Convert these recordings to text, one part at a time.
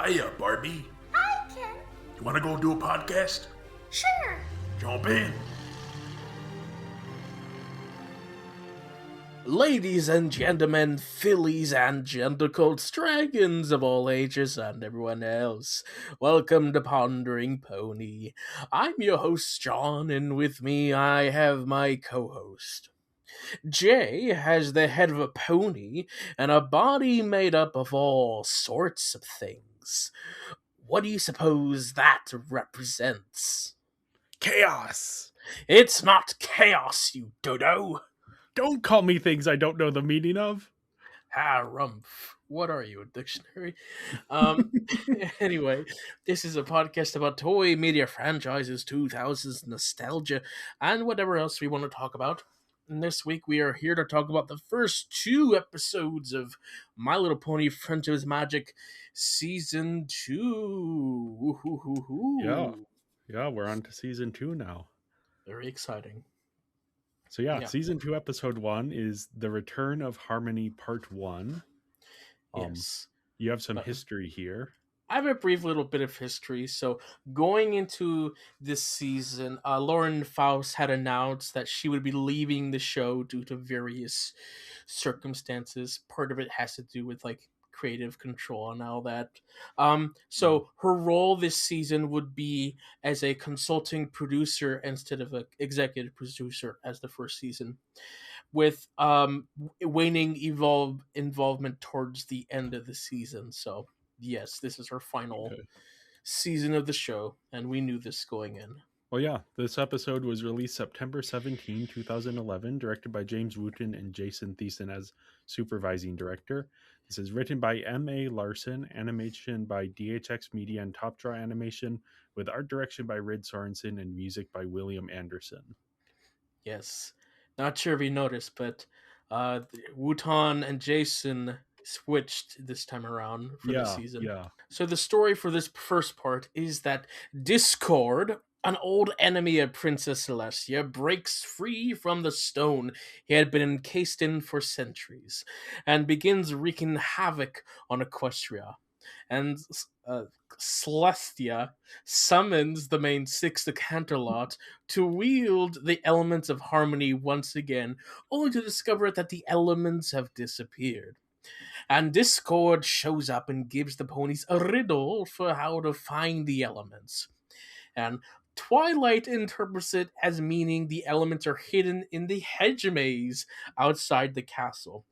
Hiya, Barbie. Hi, Ken. You want to go do a podcast? Sure. Jump in. Ladies and gentlemen, fillies and gentlecolts, dragons of all ages, and everyone else, welcome to Pondering Pony. I'm your host, John, and with me I have my co-host. Jay has the head of a pony and a body made up of all sorts of things. What do you suppose that represents? Chaos. It's not chaos, you dodo! Don't call me things I don't know the meaning of. Rumph. What are you, a dictionary? Anyway, this is a podcast about toy media franchises, 2000s nostalgia, and whatever else we want to talk about. And this week we are here to talk about the first 2 episodes of My Little Pony Friendship is Magic Season 2. Woo-hoo-hoo-hoo. Yeah, we're on to season 2 now. Very exciting. So yeah, Yeah. season 2, episode 1 is The Return of Harmony Part 1. Yes. You have some But- history here. I have a brief little bit of history. So, going into this season, Lauren Faust had announced that she would be leaving the show due to various circumstances. Part of it has to do with like creative control and all that. So her role this season would be as a consulting producer instead of an executive producer as the first season, with waning involvement towards the end of the season. So yes, this is her final Okay. season of the show, and we knew this going in. Well, yeah, this episode was released September 17, 2011, directed by James Wooten and Jason Thiessen as supervising director. This is written by M.A. Larson, animation by DHX Media and Top Draw Animation, with art direction by Rid Sorensen and music by William Anderson. Yes. Not sure if you noticed, but Wutan and Jason switched this time around for the season. Yeah. So the story for this first part is that Discord, an old enemy of Princess Celestia, breaks free from the stone he had been encased in for centuries and begins wreaking havoc on Equestria. And Celestia summons the main 6 to Canterlot to wield the elements of harmony once again, only to discover that the elements have disappeared. And Discord shows up and gives the ponies a riddle for how to find the elements. And Twilight interprets it as meaning the elements are hidden in the hedge maze outside the castle.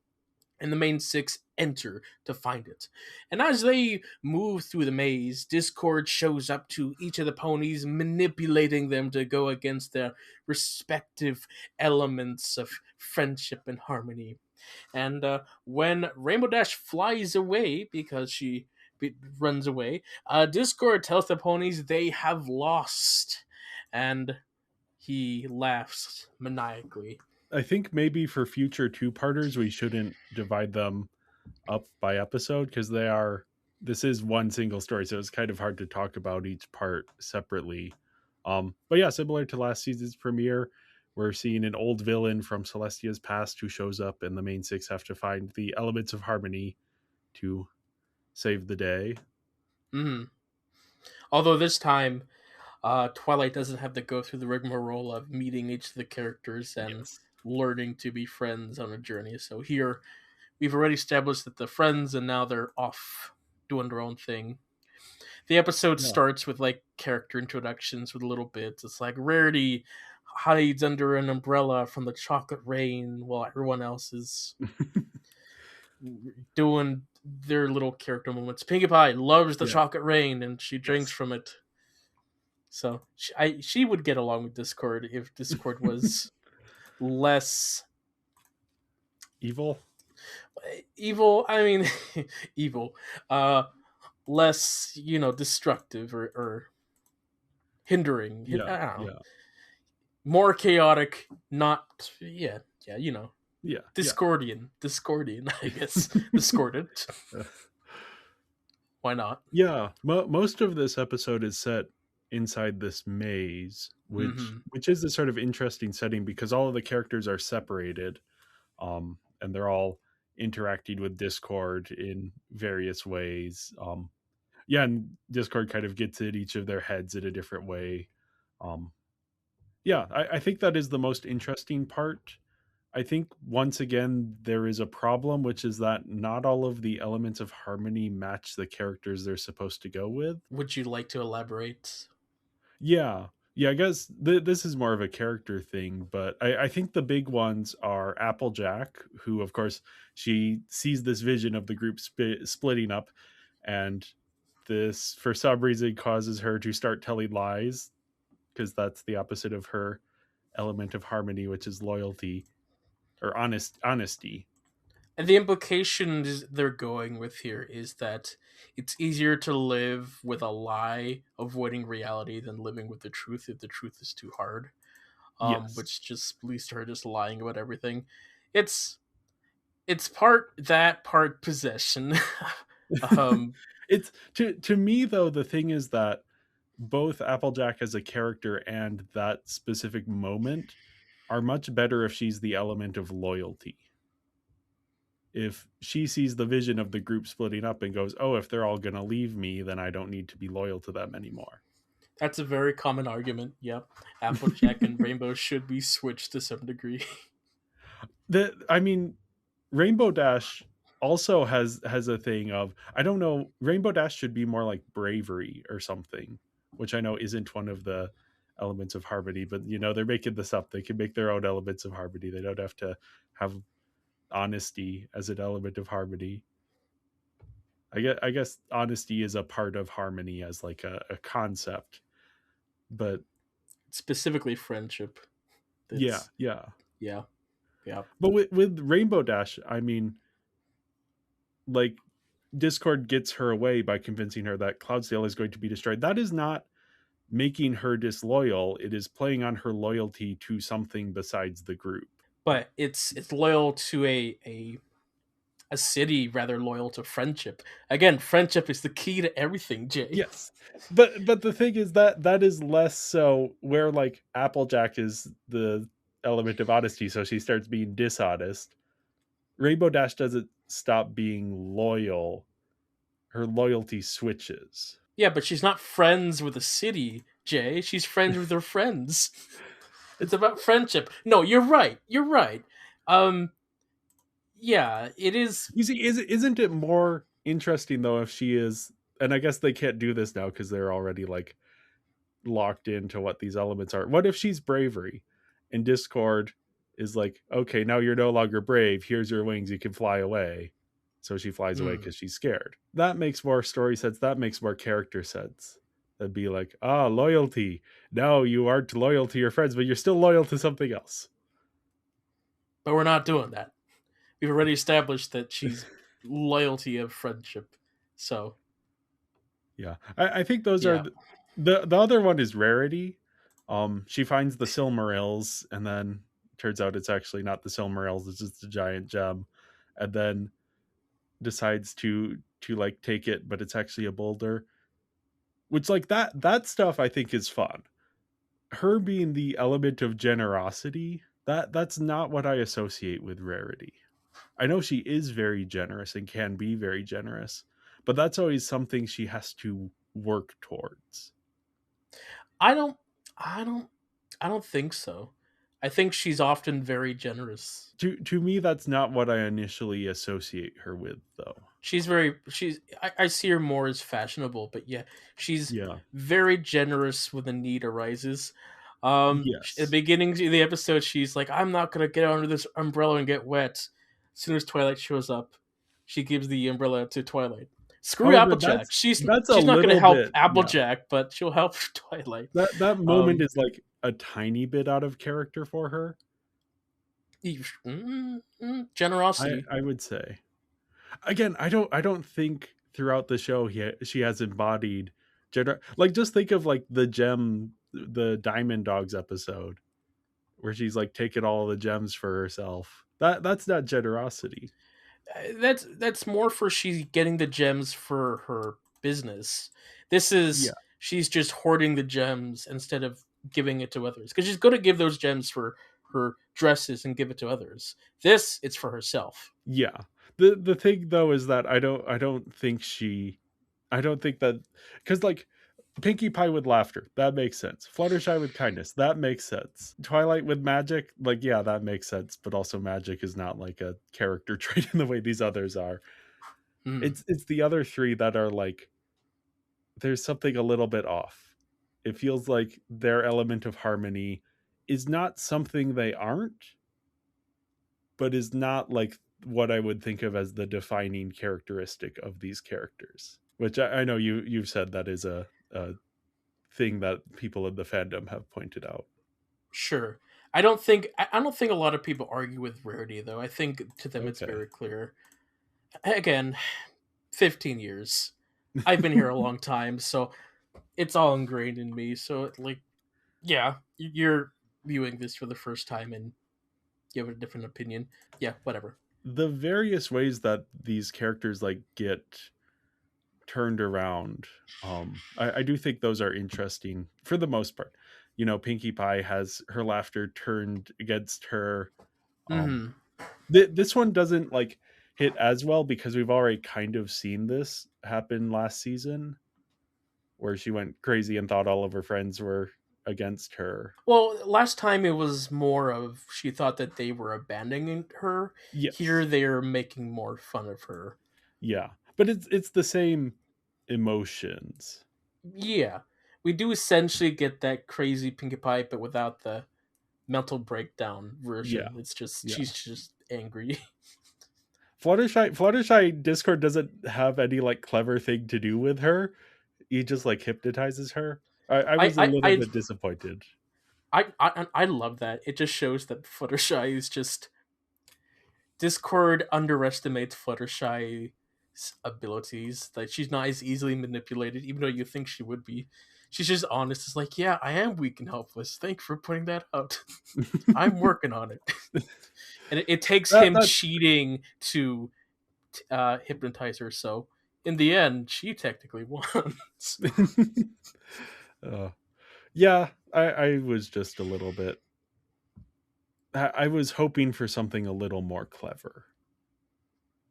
And the main 6 enter to find it. And as they move through the maze, Discord shows up to each of the ponies, manipulating them to go against their respective elements of friendship and harmony. And when Rainbow Dash flies away because she runs away, Discord tells the ponies they have lost. And he laughs maniacally. I think maybe for future 2-parters, we shouldn't divide them up by episode because this is one single story, so it's kind of hard to talk about each part separately. But yeah, similar to last season's premiere, we're seeing an old villain from Celestia's past who shows up, and the main 6 have to find the elements of harmony to save the day. Mm-hmm. Although this time, Twilight doesn't have to go through the rigmarole of meeting each of the characters and learning to be friends on a journey. So here, we've already established that they're friends, and now they're off doing their own thing. The episode starts with like character introductions with little bits. It's like Rarity hides under an umbrella from the chocolate rain while everyone else is doing their little character moments. Pinkie Pie loves the chocolate rain, and she drinks from it. So she would get along with Discord if Discord was less evil. I mean, evil. Less, destructive or hindering. I don't know. More chaotic. Not. Yeah. Discordian, I guess. Discordant. Why not? Yeah, most of this episode is set inside this maze, which is a sort of interesting setting because all of the characters are separated, and they're all interacting with Discord in various ways. Yeah, and Discord kind of gets in each of their heads in a different way. Um, yeah, I think that is the most interesting part. I think once again there is a problem, which is that not all of the elements of harmony match the characters they're supposed to go with. Would you like to elaborate? Yeah. Yeah, I guess this is more of a character thing, but I think the big ones are Applejack, who, of course, she sees this vision of the group splitting up, and this, for some reason, causes her to start telling lies, because that's the opposite of her element of harmony, which is loyalty or honesty. And the implications they're going with here is that it's easier to live with a lie, avoiding reality, than living with the truth if the truth is too hard. Yes. Which just leads to her just lying about everything. It's it's part that, part possession. um, It's to me though, the thing is that both Applejack as a character and that specific moment are much better if she's the element of loyalty. If she sees the vision of the group splitting up and goes, "Oh, if they're all going to leave me, then I don't need to be loyal to them anymore." that's a very common argument. Yep, Applejack and Rainbow should be switched to some degree. I mean, Rainbow Dash also has a thing of, I don't know, Rainbow Dash should be more like bravery or something, which I know isn't one of the elements of harmony, but they're making this up. They can make their own elements of harmony. They don't have to have honesty as an element of harmony. I guess honesty is a part of harmony as like a concept, but Specifically, friendship. yeah, That's yeah. yeah, yeah. But with Rainbow Dash, I mean, like, Discord gets her away by convincing her that Cloudsdale is going to be destroyed. That is not making her disloyal. It is playing on her loyalty to something besides the group. But it's loyal to a city rather loyal to friendship. Again, friendship is the key to everything, Jay. Yes. But the thing is that is less so where like Applejack is the element of honesty, so she starts being dishonest. Rainbow Dash doesn't stop being loyal. Her loyalty switches. Yeah, but she's not friends with the city, Jay. She's friends with her friends. It's about friendship. No, you're right. You're right. Um, yeah, it is. You see, isn't it more interesting though if she is, and I guess they can't do this now because they're already like locked into what these elements are. What if she's bravery and Discord is like, okay, now you're no longer brave. Here's your wings. You can fly away. So she flies away Hmm. because she's scared. That makes more story sense. That makes more character sense. That'd be like, loyalty. No, you aren't loyal to your friends, but you're still loyal to something else. But we're not doing that. We've already established that she's loyalty of friendship. So Yeah, I think those are yeah, the other one is Rarity. She finds the Silmarils, and then turns out it's actually not the Silmarils; it's just a giant gem, and then decides to like take it, but it's actually a boulder. Which, like, that stuff I think is fun. Her being the element of generosity, that's not what I associate with Rarity. I know she is very generous and can be very generous, but that's always something she has to work towards. I don't, I don't, I don't think so. I think she's often very generous. To me, that's not what I initially associate her with, though. I see her more as fashionable, but yeah, she's Yeah. very generous when the need arises. At the Yes. beginning of the episode, she's like, "I'm not gonna get under this umbrella and get wet." As soon as Twilight shows up, she gives the umbrella to Twilight. Screw However, Applejack. that's a She's not gonna little help bit, yeah. Applejack, but she'll help Twilight. That moment Um, is like a tiny bit out of character for her. Generosity. I would say. Again, I don't think throughout the show she has embodied like, just think of like the Diamond Dogs episode where she's like taking all the gems for herself. That's not generosity. That's more for she's getting the gems for her business. This is Yeah. she's just hoarding the gems instead of giving it to others because she's going to give those gems for her dresses and give it to others. This it's for herself. Yeah. The thing though is that I don't think she I don't think that, because like Pinkie Pie with laughter, that makes sense. Fluttershy with kindness, that makes sense. Twilight with magic, like yeah, that makes sense. But also, magic is not like a character trait in the way these others are. Mm, It's the other three that are like there's something a little bit off. It feels like their element of harmony is not something they aren't, but is not like what I would think of as the defining characteristic of these characters. Which I know you've said that is a thing that people in the fandom have pointed out. sure. I don't think a lot of people argue with Rarity though. I think to them it's Okay. very clear. Again, 15 years. I've been here a long time, so it's all ingrained in me. So like, yeah, you're viewing this for the first time and you have a different opinion. Yeah, whatever. The various ways that these characters like get turned around, I do think those are interesting for the most part. You know, Pinkie Pie has her laughter turned against her. um Hmm. this one doesn't like hit as well because we've already kind of seen this happen last season, where she went crazy and thought all of her friends were against her. Well, last time it was more of she thought that they were abandoning her. Here Yes. they're making more fun of her. Yeah, but it's the same emotions. Yeah, we do essentially get that crazy Pinkie Pie, but without the mental breakdown Yeah, version. It's just yeah. she's just angry. Fluttershy Discord doesn't have any like clever thing to do with her. He just like hypnotizes her. I I was a I little I bit disappointed. I love that. It just shows that Fluttershy is just Discord underestimates Fluttershy's abilities. Like she's not as easily manipulated, even though you think she would be. She's just honest. It's like, yeah, I am weak and helpless. Thank you for pointing that out. I'm working on it. And it takes that him that's cheating to hypnotize her. So in the end, she technically won. uh, yeah. I was just a little bit. I was hoping for something a little more clever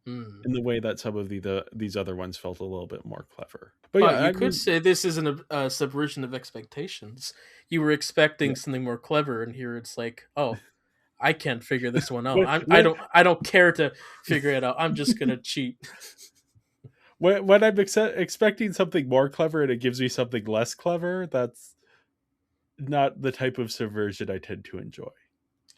Mm. in the way that some of these other ones felt a little bit more clever. But But yeah, you I could mean, say this isn't a subversion of expectations. You were expecting yeah. something more clever, and here it's like, oh, I can't figure this one out. When, when I don't care to figure it out. I'm just gonna cheat. when I'm expecting something more clever and it gives me something less clever, that's not the type of subversion I tend to enjoy.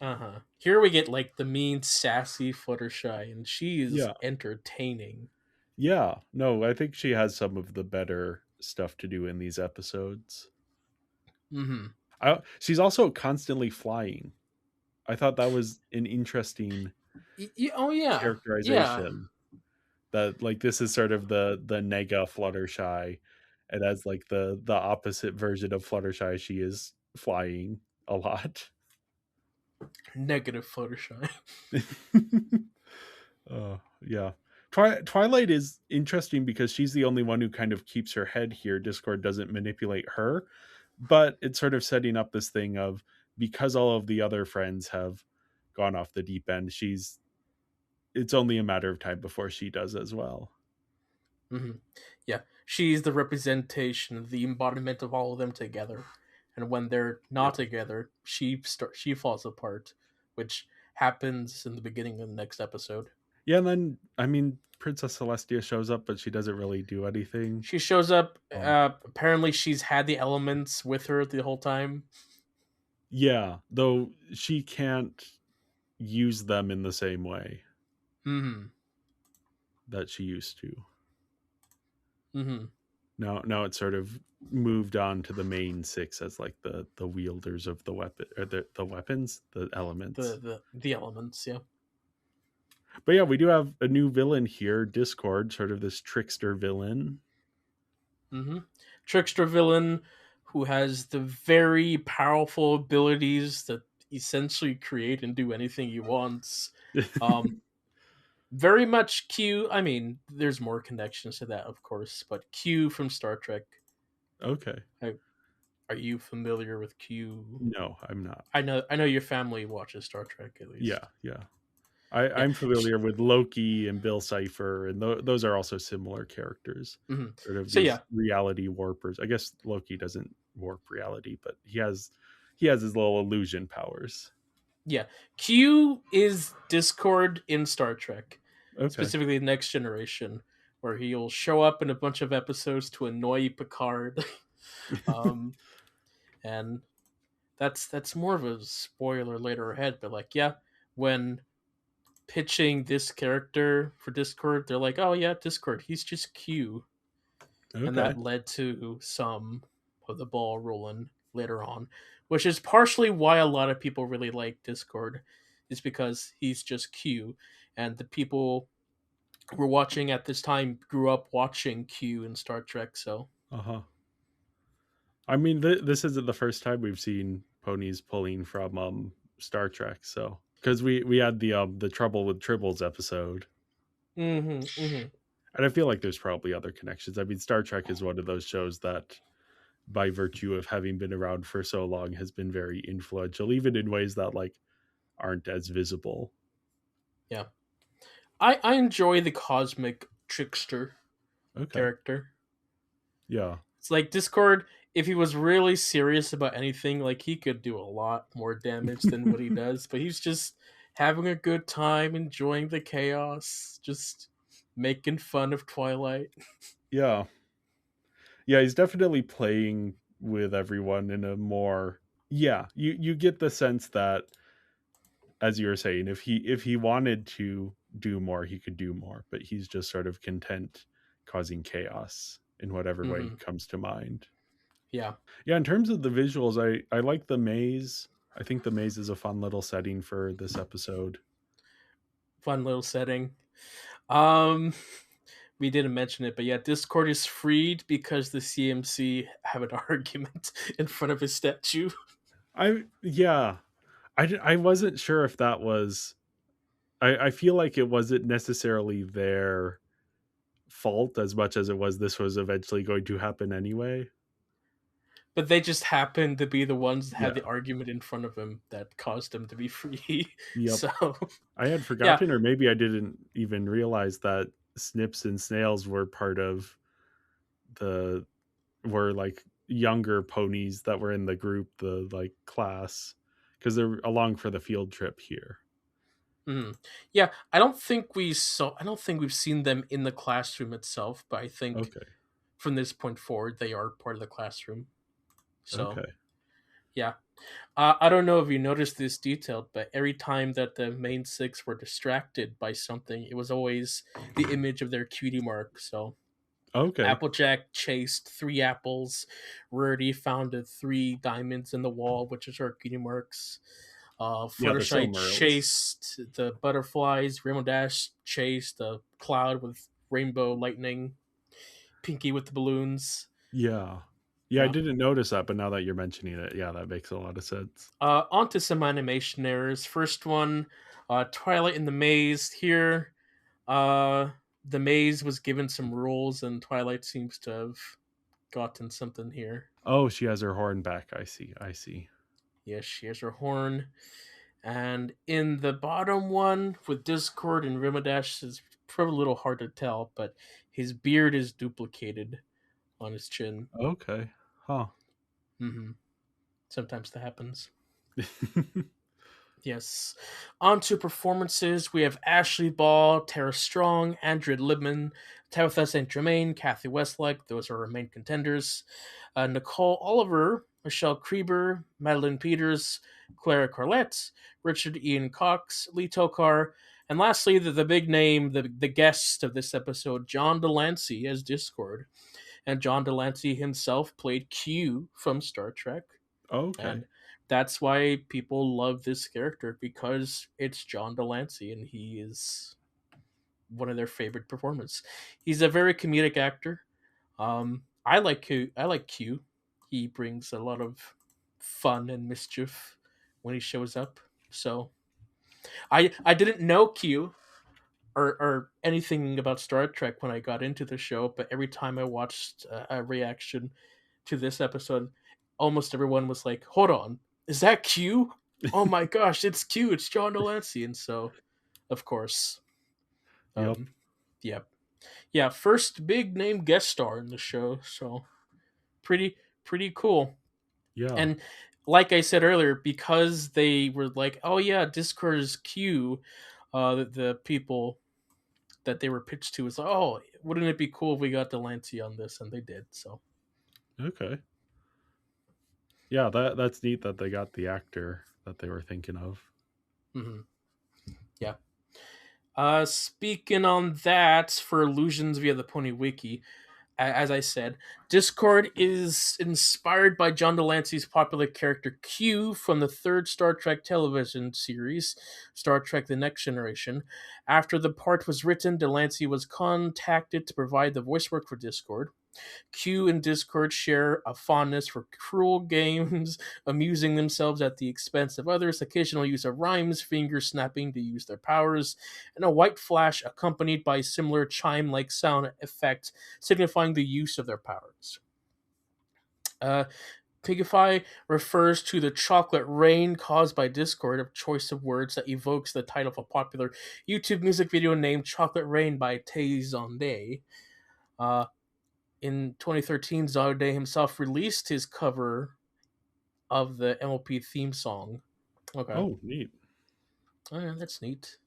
Uh huh. Here we get like the mean, sassy Fluttershy, and she is Yeah. entertaining. Yeah. No, I think she has some of the better stuff to do in these episodes. Mm-hmm. She's also constantly flying. I thought that was an interesting Oh yeah, yeah. characterization. That like this is sort of the nega Fluttershy, and as like the opposite version of Fluttershy, she is flying a lot. Negative Fluttershy. Yeah. Twilight is interesting because she's the only one who kind of keeps her head here. Discord doesn't manipulate her, but it's sort of setting up this thing of because all of the other friends have gone off the deep end, it's only a matter of time before she does as well. Mm-hmm. Yeah, she's the representation, the embodiment of all of them together. And when they're Yeah. not together, she falls apart, which happens in the beginning of the next episode. Yeah, and then I mean Princess Celestia shows up, but she doesn't really do anything. She shows up. Um, Apparently, she's had the elements with her the whole time. yeah, though she can't use them in the same way Hmm. that she used to. Hmm. Now it's sort of moved on to the main six as like the wielders of the weapon or the weapons, the elements. The elements. Yeah. But yeah, we do have a new villain here, Discord, sort of this trickster villain. Hmm. Trickster villain who has the very powerful abilities that essentially create and do anything he wants. Um, very much Q. I mean, there's more connections to that, of course, but Q from Star Trek. Okay. I, are you familiar with Q? No, I'm not. I know your family watches Star Trek at Yeah, least. yeah. I'm familiar with Loki and Bill Cipher, and those are also similar characters, Mhm. sort of So these yeah, reality warpers. I guess Loki doesn't warp reality, but he has his little illusion powers. yeah. Q is Discord in Star Trek, Okay. specifically Next Generation, where he'll show up in a bunch of episodes to annoy Picard. um, and that's more of a spoiler later ahead, but like, yeah, when pitching this character for Discord, they're like, "Oh yeah, Discord, he's just Q," and Okay. that led to some of the ball rolling later on, which is partially why a lot of people really like Discord, is because he's just Q, and the people who were watching at this time grew up watching Q in Star Trek, so. Uh-huh. I mean, this isn't the first time we've seen ponies pulling from Star Trek, so because we had the Trouble with Tribbles episode, Mm-hmm, mm-hmm. and I feel like there's probably other connections. I mean, Star Trek is one of those shows that, by virtue of having been around for so long, has been very influential, even in ways that like aren't as visible. Yeah, I enjoy the cosmic trickster Okay. character. Yeah. It's like Discord, if he was really serious about anything, like he could do a lot more damage than what he does, but he's just having a good time, enjoying the chaos, just making fun of Twilight. Yeah. Yeah, he's definitely playing with everyone in a more, yeah, you get the sense that, as you were saying, if he wanted to do more, he could do more, but he's just sort of content causing chaos in whatever way Hmm. comes to mind. Yeah, Yeah, in terms of the visuals, I like the maze. I think the maze is a fun little setting for this episode. fun little setting. Um, we didn't mention it, but yeah, Discord is freed because the CMC have an argument in front of his statue. I yeah, I wasn't sure if that was. I feel like it wasn't necessarily their fault as much as it was this was eventually going to happen anyway. But they just happened to be the ones that had the Yeah. argument in front of him that caused him to be free. Yep. So, I had yeah. forgotten, or maybe I didn't even realize that snips and snails were part of the were like younger ponies that were in the group, the like class, because they're along for the field trip here. Mhm. Yeah, I don't think we saw. I don't think we've seen them in the classroom itself, but I think Okay. from this point forward, they are part of the classroom. So, Okay. yeah. I don't know if you noticed this detail, but every time that the main six were distracted by something, it was always the image of their cutie mark. So, Okay. Applejack chased 3 apples. Rarity found the 3 diamonds in the wall, which is our cutie marks. Yeah, the Fluttershy Silmarils. chased the butterflies. Rainbow Dash chased the cloud with rainbow lightning. Pinky with the balloons. Yeah. Yeah, I Yeah. didn't notice that, but now that you're mentioning it, yeah, that makes a lot of sense. On to some animation errors. First one, Twilight in the Maze. Here, uh, the maze was given some rules, and Twilight seems to have gotten something here. Oh, she has her horn back. I see. I see. Yes, she has her horn. And in the bottom one with Discord and Rimadash, is probably a little hard to tell, but his beard is duplicated on his chin. Okay. Huh. Hmm. Sometimes that happens. Yes. On to performances. We have Ashley Ball, Tara Strong, Andrea Libman, Tabitha St. Germain, Kathy Westlake. Those are our main contenders. Nicole Oliver, Michelle Krieber, Madeline Peters, Clara Carlette, Richard Ian Cox, Lee Tokar, and lastly, the big name, the guest of this episode, John Delancey as Discord. And John Delancey himself played Q from Star Trek. Okay. And that's why people love this character, because it's John Delancey and he is one of their favorite performers. He's a very comedic actor. I like Q. I like Q. He brings a lot of fun and mischief when he shows up. So I didn't know Q or anything about Star Trek when I got into the show, but every time I watched a reaction to this episode, almost everyone was like, "Hold on, is that Q? Oh my gosh, it's Q! It's John Delancey!" And so of course. Yep. Yep. Yeah, first big name guest star in the show, so pretty pretty cool. Yeah. And like I said earlier, because they were like, "Oh yeah, Discord is Q," the people that they were pitched to was like, "Oh, wouldn't it be cool if we got Delancey on this?" And they did. So Okay. Yeah, that's neat that they got the actor that they were thinking of. mhm. Yeah. Speaking on that, for Illusions via the Pony Wiki, as I said, Discord is inspired by John Delancey's popular character Q from the third Star Trek television series, Star Trek The Next Generation. After the part was written, Delancey was contacted to provide the voice work for Discord. Q and Discord share a fondness for cruel games, amusing themselves at the expense of others, occasional use of rhymes, finger snapping to use their powers, and a white flash accompanied by similar chime like sound effect signifying the use of their powers. Pigify refers to the chocolate rain caused by Discord, a choice of words that evokes the title of a popular YouTube music video named Chocolate Rain by Tay Zonday. In 2013, Zonday himself released his cover of the MLP theme song. Okay. Oh, neat. Oh, yeah, that's neat.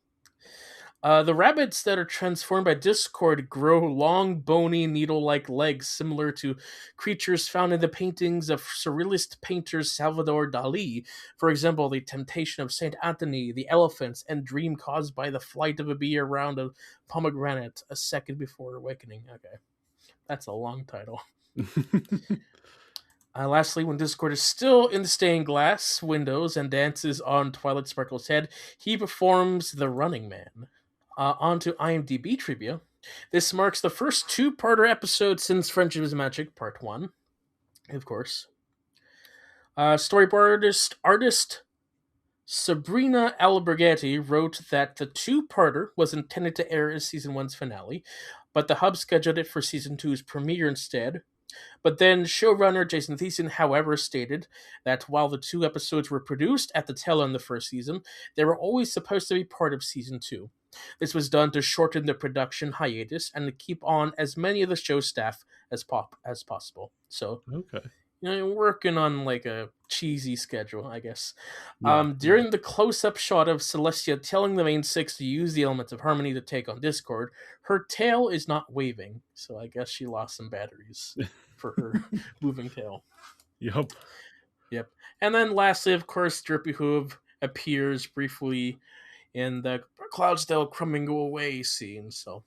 The rabbits that are transformed by Discord grow long, bony, needle-like legs similar to creatures found in the paintings of surrealist painter Salvador Dali. For example, the Temptation of Saint Anthony, the elephants, and dream caused by the flight of a bee around a pomegranate a second before awakening. Okay, that's a long title. Lastly, when Discord is still in the stained glass windows and dances on Twilight Sparkle's head, he performs the Running Man. On to IMDb trivia. This marks the first two-parter episode since Friendship is Magic Part 1, of course. Storyboard artist Sabrina Alberghetti wrote that the two-parter was intended to air as Season 1's finale, but the hub scheduled it for Season 2's premiere instead. But then showrunner Jason Thiessen, however, stated that while the two episodes were produced at the tail end of the first season, they were always supposed to be part of Season 2. This was done to shorten the production hiatus and to keep on as many of the show's staff as possible. So, Okay. working on like a cheesy schedule, I guess. Yeah. During the close-up shot of Celestia telling the main six to use the elements of harmony to take on Discord, her tail is not waving, so I guess she lost some batteries for her moving tail. Yep. Yep. And then lastly, of course, Drippy Hoof appears briefly in the Cloudsdale Crumbing Go Away scene, so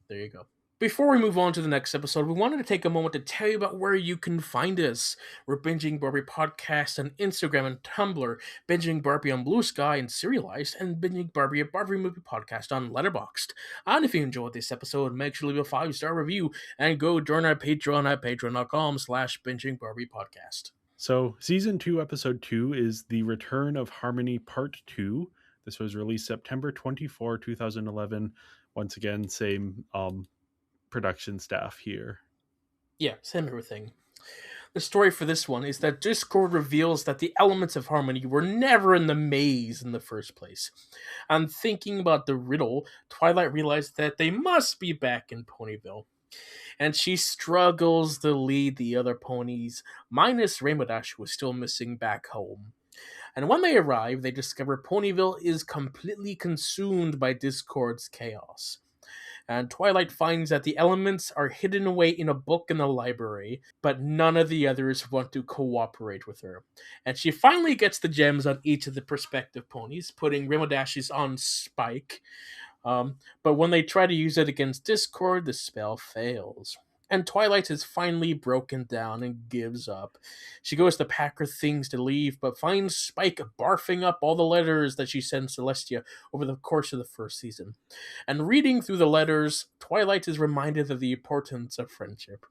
there you go. Before we move on to the next episode, we wanted to take a moment to tell you about where you can find us. We're Binging Barbie Podcast on Instagram and Tumblr, Binging Barbie on Blue Sky and Serialized, and Binging Barbie, a Barbie movie podcast on Letterboxd. And if you enjoyed this episode, make sure to leave a 5-star review and go join our Patreon at patreon.com/Binging Barbie Podcast. So, Season 2, Episode 2 is The Return of Harmony Part 2. This was released September 24, 2011. Once again, same production staff here. Yeah, same everything. The story for this one is that Discord reveals that the elements of harmony were never in the maze in the first place. And thinking about the riddle, Twilight realized that they must be back in Ponyville. And she struggles to lead the other ponies, minus Rainbow Dash, who was still missing back home. And when they arrive, they discover Ponyville is completely consumed by Discord's chaos. And Twilight finds that the elements are hidden away in a book in the library, but none of the others want to cooperate with her. And she finally gets the gems on each of the prospective ponies, putting Rainbow Dashes on Spike. But when they try to use it against Discord, the spell fails. And Twilight is finally broken down and gives up. She goes to pack her things to leave, but finds Spike barfing up all the letters that she sent Celestia over the course of the first season. And reading through the letters, Twilight is reminded of the importance of friendship,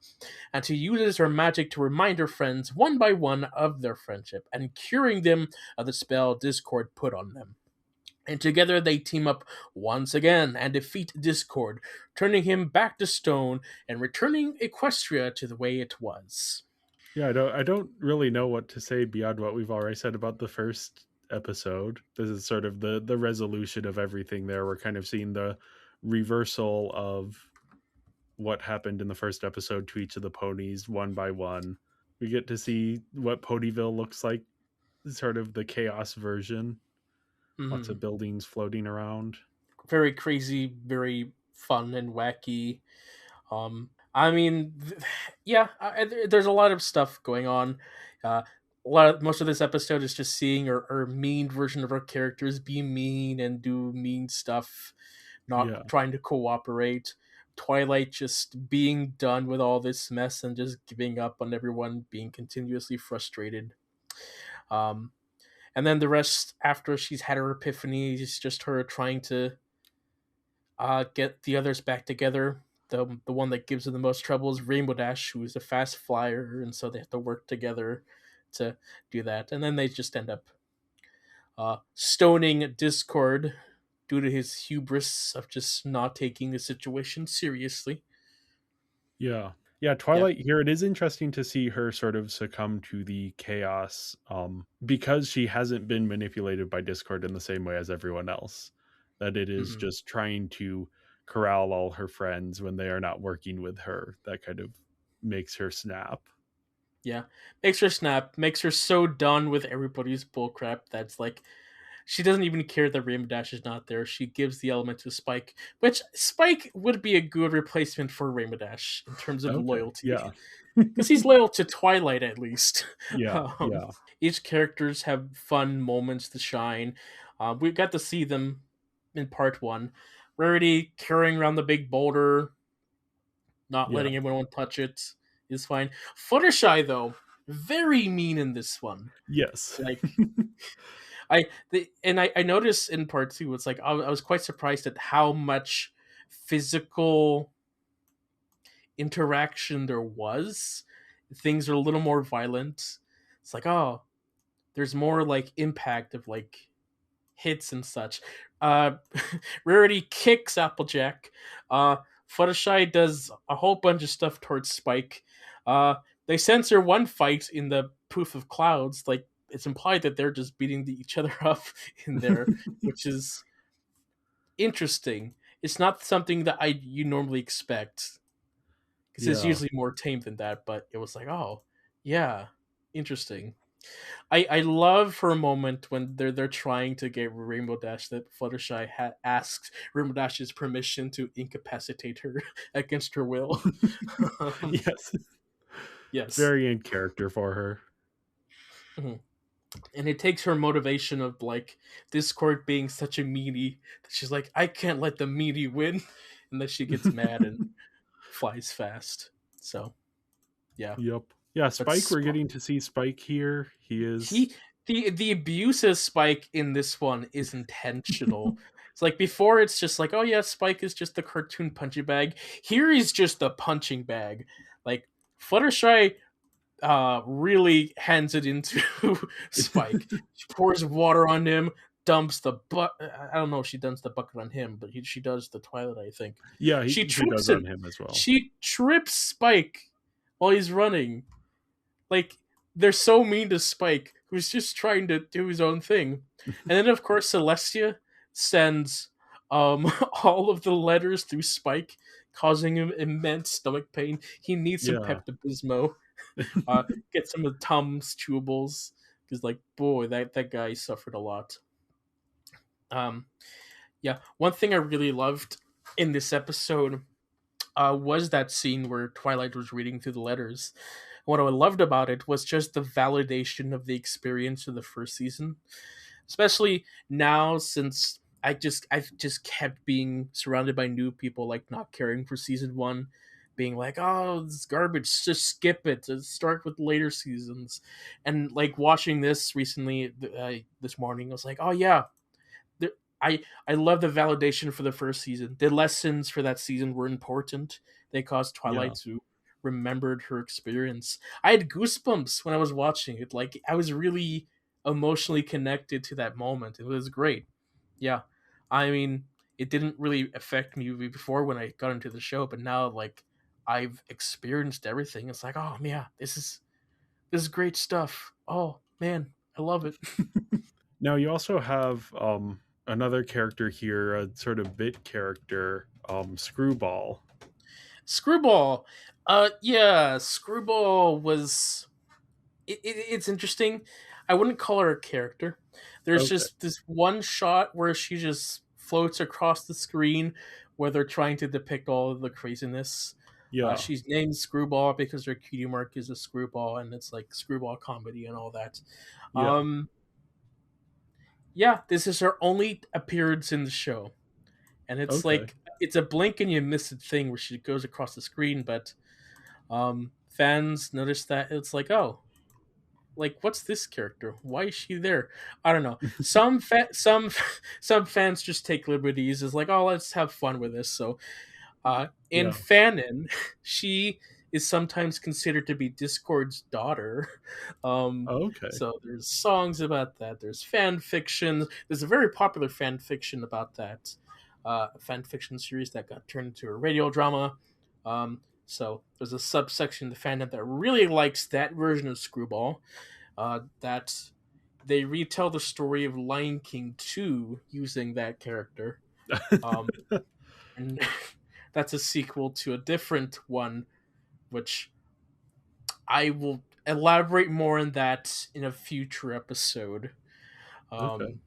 and she uses her magic to remind her friends one by one of their friendship, and curing them of the spell Discord put on them. And together they team up once again and defeat Discord, turning him back to stone and returning Equestria to the way it was. Yeah, I don't really know what to say beyond what we've already said about the first episode. This is sort of the resolution of everything there. We're kind of seeing the reversal of what happened in the first episode to each of the ponies one by one. We get to see what Ponyville looks like, sort of the chaos version. Lots Mhm. of buildings floating around. Very crazy, very fun and wacky. I mean, yeah, there's a lot of stuff going on. Most of this episode is just seeing our mean version of our characters be mean and do mean stuff, not Yeah. trying to cooperate. Twilight just being done with all this mess and just giving up on everyone, being continuously frustrated. Um, and then the rest, after she's had her epiphany, is just her trying to get the others back together. The one that gives them the most trouble is Rainbow Dash, who is a fast flyer, and so they have to work together to do that. And then they just end up stoning Discord due to his hubris of just not taking the situation seriously. Yeah. Yeah, Yeah. Twilight here, it is interesting to see her sort of succumb to the chaos, because she hasn't been manipulated by Discord in the same way as everyone else. That it is Hmm. just trying to corral all her friends when they are not working with her. That kind of makes her snap. Yeah. Makes her snap, makes her so done with everybody's bullcrap that's like she doesn't even care that Rainbow Dash is not there. She gives the element to Spike, which Spike would be a good replacement for Rainbow Dash in terms of Okay. loyalty. Yeah. Because he's loyal to Twilight at least. Yeah. um, Yeah. each characters have fun moments to shine. We got to see them in part one. Rarity carrying around the big boulder, not Yeah. letting everyone touch it is fine. Fluttershy though, very mean in this one. Yes. Like I noticed in part two, it's like I was quite surprised at how much physical interaction there was. Things are a little more violent. It's like, oh, there's more like impact of like hits and such. Uh Rarity kicks Applejack. Uh Fluttershy does a whole bunch of stuff towards Spike. Uh they censor one fight in the Proof of Clouds, like it's implied that they're just beating each other up in there, which is interesting. It's not something that I you normally expect because it's Yeah. usually more tame than that. But it was like, oh, yeah, interesting. I love for a moment when they're trying to get Rainbow Dash that Fluttershy asks Rainbow Dash's permission to incapacitate her against her will. Yes. Yes. Very in character for her. Mhm. And it takes her motivation of like Discord being such a meanie that she's like, I can't let the meanie win, and then she gets mad and flies fast. So yeah, Yep. Yeah, but Spike, we're getting to see Spike here. He is he the abuse of Spike in this one is intentional. It's like before it's just like, oh yeah, Spike is just the cartoon punching bag. Here he's just the punching bag. Like Fluttershy really hands it into Spike. She pours water on him, dumps the I don't know if she dumps the bucket on him, but she does the Twilight, I think. Yeah, she does Trips on it. him as well. She trips Spike while he's running. Like they're so mean to Spike, who's just trying to do his own thing. And then of course Celestia sends all of the letters through Spike, causing him immense stomach pain. He needs some Yeah. Pepto Bismol. Uh, get some of Tom's chewables because, like, boy, that guy suffered a lot. Um, yeah, one thing I really loved in this episode was that scene where Twilight was reading through the letters. What I loved about it was just the validation of the experience of the first season, especially now since I've just kept being surrounded by new people, like not caring for season one, being like, oh, this garbage, just skip it, start with later seasons. And like watching this recently, this morning, I was like, oh yeah, there, I love the validation for the first season. The lessons for that season were important. They caused Yeah. Twilight to remembered her experience. I had goosebumps when I was watching it. Like I was really emotionally connected to that moment. It was great. Yeah. I mean, it didn't really affect me before when I got into the show, but now like I've experienced everything. It's like, oh yeah, this is great stuff. Oh man, I love it. Now you also have another character here, a sort of bit character, Screwball. Screwball. Yeah, Screwball was. It's interesting. I wouldn't call her a character. There's Okay. just this one shot where she just floats across the screen where they're trying to depict all of the craziness. Yeah. She's named Screwball because her cutie mark is a screwball, and it's like screwball comedy and all that. Yeah. Yeah, this is her only appearance in the show, and it's Okay. like it's a blink and you miss it thing where she goes across the screen, but fans notice that it's like, oh, like what's this character? Why is she there? I don't know. Some fans just take liberties. It's like, oh, let's have fun with this. So in Yeah. fanon, she is sometimes considered to be Discord's daughter. Um, Okay. so there's songs about that. There's fan fiction. There's a very popular fan fiction about that. Fan fiction series that got turned into a radio drama. So there's a subsection of the fandom that really likes that version of Screwball. That they retell the story of Lion King 2 using that character. Um, and that's a sequel to a different one, which I will elaborate more on that in a future episode. Okay. Um,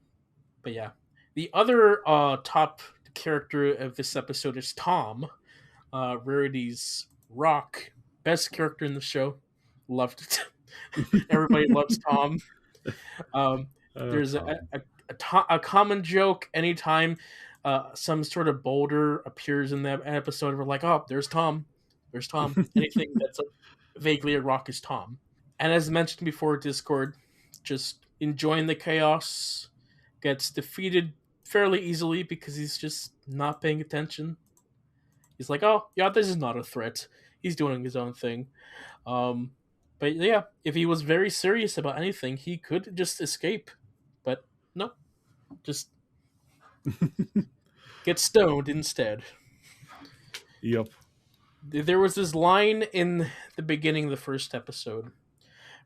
but yeah, the other top character of this episode is Tom, Rarity's rock, best character in the show. Loved it. Everybody loves Tom. Um, there's Tom. a common joke anytime some sort of boulder appears in that episode. We're like, oh, there's Tom. There's Tom. Anything that's vaguely a rock is Tom. And as mentioned before, Discord, just enjoying the chaos, gets defeated fairly easily because he's just not paying attention. He's like, oh, yeah, this is not a threat. He's doing his own thing. Um, but yeah, if he was very serious about anything, he could just escape. But no, just get stoned instead. Yep. There was this line in the beginning of the first episode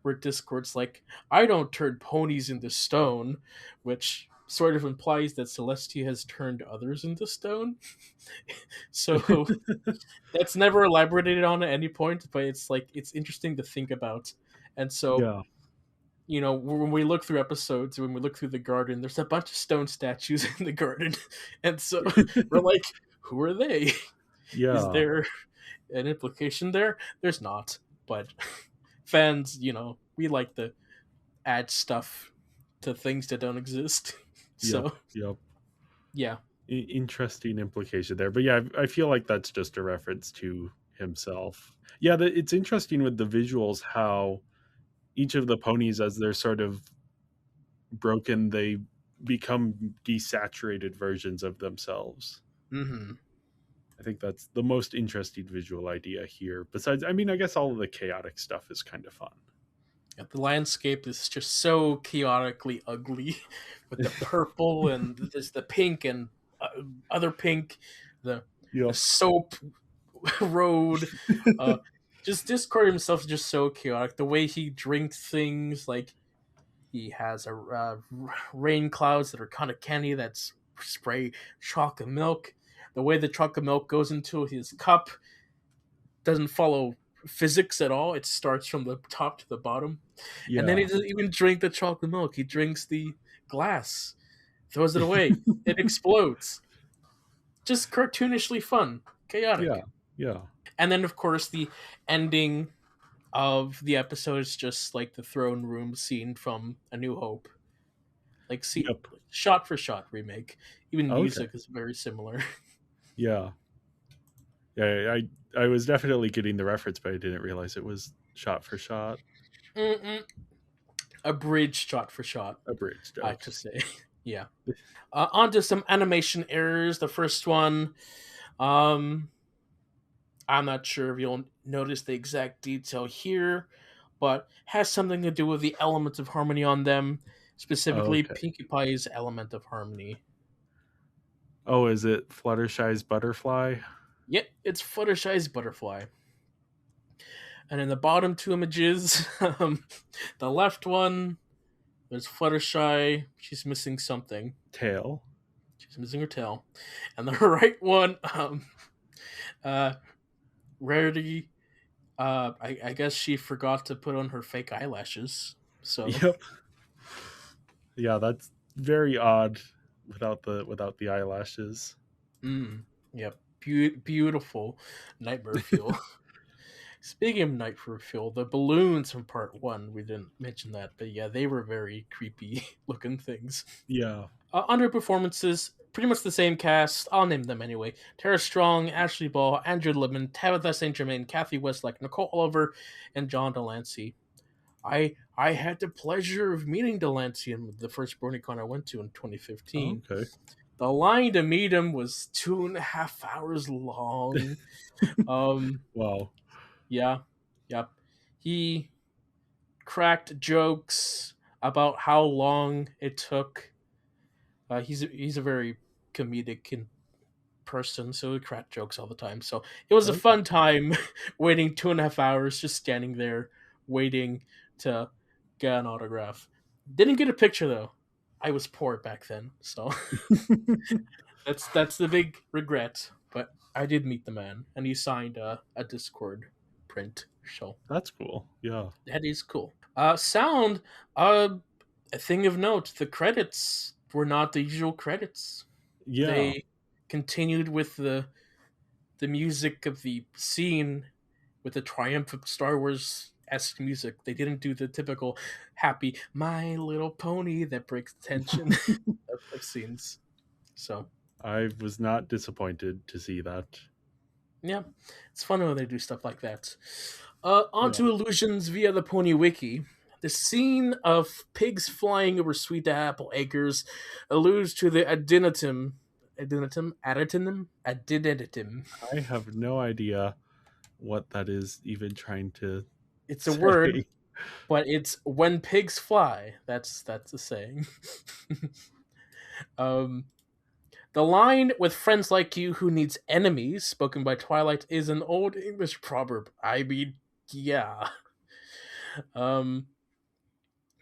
where Discord's like, I don't turn ponies into stone, which sort of implies that Celestia has turned others into stone. So that's never elaborated on at any point, but it's like it's interesting to think about. And so, Yeah. you know, when we look through episodes, when we look through the garden, there's a bunch of stone statues in the garden. And so we're like, who are they? Is Yeah. there an implication there? There's not. But fans, you know, we like to add stuff to things that don't exist. Yep. So, Yep. yeah. Interesting implication there, but yeah, I feel like that's just a reference to himself. Yeah, it's interesting with the visuals how each of the ponies, as they're sort of broken, they become desaturated versions of themselves. Mm-hmm. I think that's the most interesting visual idea here. Besides, I mean, I guess all of the chaotic stuff is kind of fun. Yeah, the landscape is just so chaotically ugly with the purple and there's the pink and other pink, the Yep. soap road. Uh, just Discord himself is just so chaotic. The way he drinks things, like he has a rain clouds that are kind of candy that's spray chocolate milk. The way the chocolate milk goes into his cup doesn't follow physics at all. It starts from the top to the bottom. And then he Yeah. doesn't even drink the chocolate milk. He drinks the glass, throws it away. It explodes. Just cartoonishly fun, Yeah. chaotic. Yeah. And then, of course, the ending of the episode is just like the throne room scene from A New Hope. Like, see, Yep. shot for shot remake. Even Okay. music is very similar. Yeah. Yeah. I was definitely getting the reference, but I didn't realize it was shot for shot. Mm-mm. Abridged shot for shot, Abridged. I Okay. should say. Yeah. On to some animation errors. The first one, um, I'm not sure if you'll notice the exact detail here, but has something to do with the elements of harmony on them, specifically Okay. Pinkie Pie's element of harmony. Oh, is it Fluttershy's butterfly? Yep, it's Fluttershy's butterfly. And in the bottom two images, the left one There's Fluttershy. She's missing something. Tail. She's missing her tail. And the right one, uh, Rarity. I guess she forgot to put on her fake eyelashes. So, Yep. Yeah, that's very odd without the eyelashes. yep, beautiful nightmare fuel. Speaking of nightmare fuel, the balloons from part one, we didn't mention that, but yeah, they were very creepy looking things. Yeah. Underperformances, pretty much the same cast. I'll name them anyway. Tara Strong, Ashley Ball, Andrew Libman, Tabitha St. Germain, Kathy Westlake, Nicole Oliver, and John Delancey. I had the pleasure of meeting Delancey in the first BronyCon I went to in 2015. Okay. The line to meet him was 2.5 hours long. Wow. Yeah, yep. He cracked jokes about how long it took. He's a very comedic person, so he cracked jokes all the time. So it was a Okay. fun time waiting 2.5 hours, just standing there waiting to get an autograph. Didn't get a picture though. I was poor back then, so that's the big regret. But I did meet the man, and he signed a Discord print. So That's cool. Yeah. that is cool. Sound. A thing of note: the credits were not the usual credits. Yeah. They continued with the music of the scene with the triumph of Star Wars esque music. They didn't do the typical happy My Little Pony that breaks tension of scenes. So I was not disappointed to see that. yeah, it's fun when they do stuff like that. Yeah. Onto illusions via the Pony Wiki. The scene of pigs flying over sweet apple acres alludes to the adenitum. I have no idea what that is even trying to It's a word, say. but it's when pigs fly. That's the saying. um, the line "with friends like you, who needs enemies," spoken by Twilight, is an old English proverb. I mean, yeah. Um,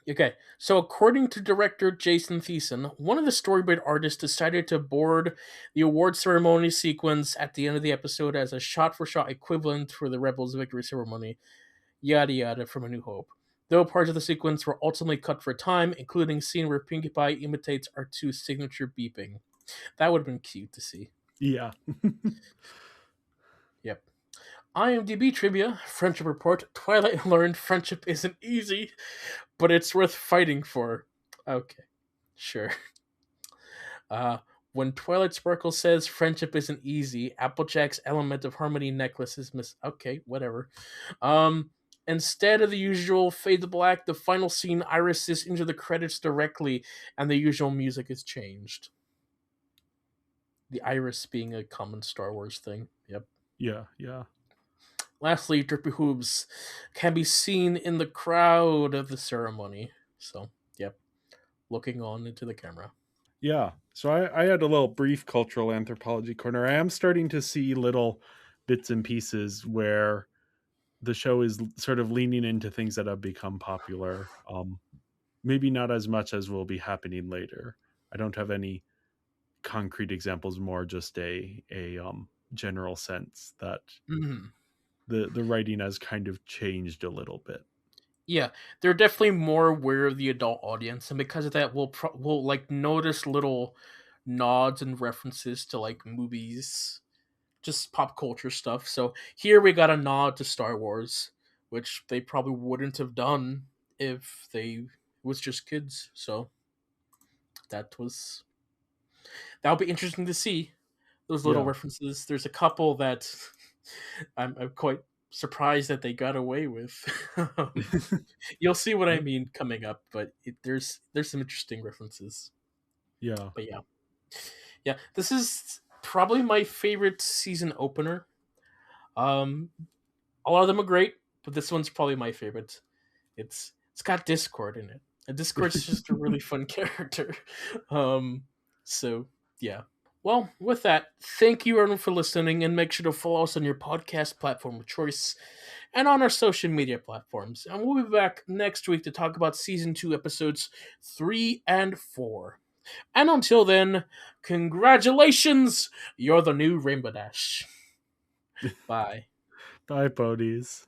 okay, so according to director Jason Thiessen, one of the storyboard artists decided to board the award ceremony sequence at the end of the episode as a shot-for-shot equivalent for the Rebels' victory ceremony. Yada yada from A New Hope. Though parts of the sequence were ultimately cut for time, including a scene where Pinkie Pie imitates R2's signature beeping. That would have been cute to see. Yeah. Yep. IMDb trivia, Friendship Report, Twilight learned friendship isn't easy, but it's worth fighting for. Okay, sure. When Twilight Sparkle says friendship isn't easy, Applejack's element of harmony necklace is miss. Okay, whatever. Instead of the usual fade to black, the final scene irises into the credits directly, and the usual music is changed. The iris being a common Star Wars thing. Yep. Yeah. Yeah. Lastly, Drippy Hooves can be seen in the crowd of the ceremony. So, yep, looking on into the camera. Yeah. So I had a little brief cultural anthropology corner. I am starting to see little bits and pieces where the show is sort of leaning into things that have become popular. Maybe not as much as will be happening later. I don't have any concrete examples, more just a general sense that Mm-hmm. the writing has kind of changed a little bit. Yeah, they're definitely more aware of the adult audience, and because of that, we'll like notice little nods and references to like movies, just pop culture stuff. So here we got a nod to Star Wars, which they probably wouldn't have done if they was just kids. So that was that'll be interesting to see those little Yeah. references. There's a couple that I'm quite surprised that they got away with. You'll see what I mean coming up, but there's some interesting references. Yeah. But yeah, yeah, this is probably my favorite season opener. Um, a lot of them are great, but this one's probably my favorite. It's got Discord in it, and Discord's just a really fun character. Um, so yeah. Well, with that, thank you everyone for listening, and make sure to follow us on your podcast platform of choice and on our social media platforms. And we'll be back next week to talk about season 2, episodes 3 and 4. And until then, congratulations! You're the new Rainbow Dash. Bye. Bye, ponies.